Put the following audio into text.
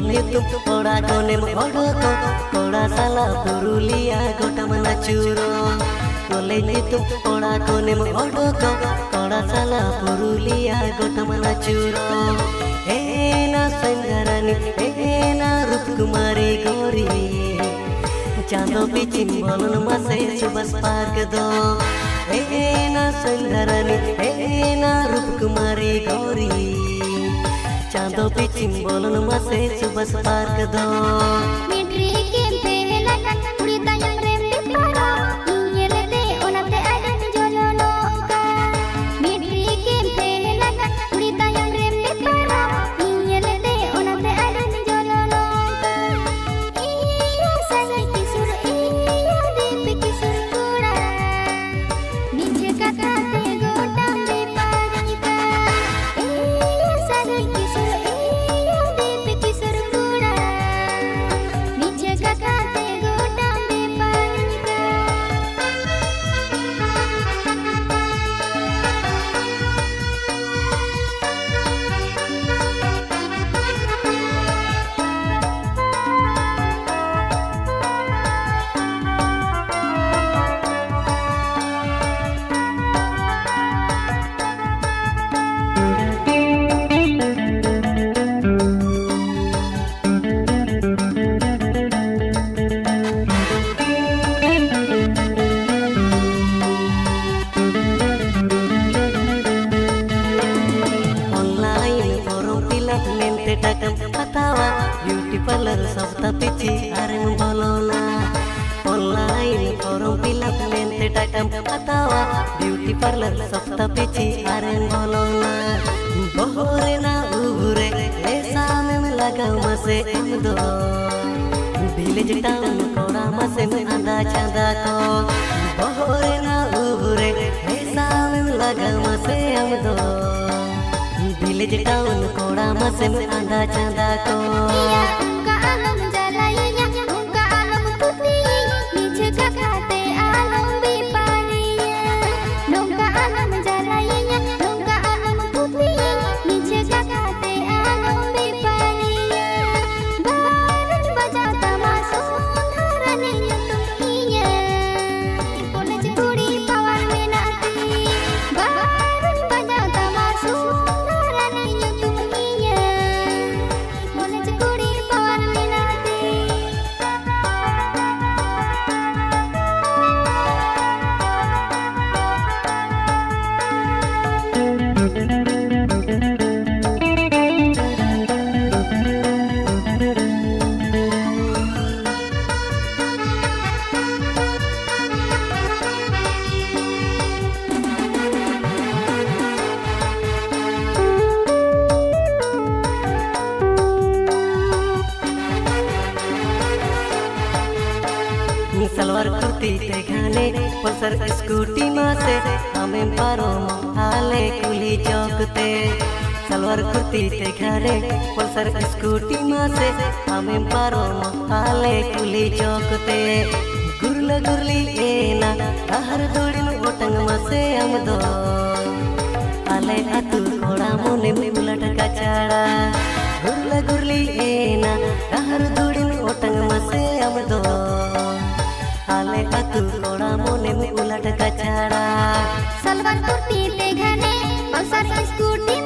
nyutum ora konem odoko kora sala purulia gotam nachuro kole nyutum ora konem odoko kora sala purulia gotam nachuro na sangarani na rup kumari gori chando pichim bolon mase subas park do na sangarani na rup kumari gori chando pichim bolon mase subas park do mitri kempe lakan urita yang rembe para inyelete onate adan jolono ka mitri kempe lakan urita yang rembe para inyelete onate adan jolono ka iya saya kisur iya depe kisur kura nije kata te gotam be parita iya saya kisur iya depe kisur kura nije kata te gotam be parita takam patawa beauty parlor sabta pichi arem bolona online forum pilap mente takam patawa beauty parlor sabta pichi arem bolona bohore na ure esa mem lagau mase amdo village town kora mase anda chanda ko bohore na ure esa mem lagau mase amdo village town kora mase anda chanda ko iya unka alam jalainya unka alam putih nije kakate alam bipariya nungka alam jalainya nungka alam putih nije kakate alam bipariya baran bajata masun harane nyutuminya college kuri pawar menati baran bajata masun salwar kurti ते घाने Pulsar scooty मासे हमें पारो हाले कुली चौकते सलवार कुर्ती ते घाने Pulsar scooty मासे हमें पारो हाले कुली चौकते गुरला गुरली एना हर दोड़ी में ओटंग मासे हमदो आले अतु कोड़ा मोने में उलट कचाड़ा गुरला गुरली एना हर दोड़ी में ओटंग मासे हमदो आले अतु कोड़ा मोने में उलट कचाड़ा सलवार कुर्ती ते घने पल्सर स्कूटी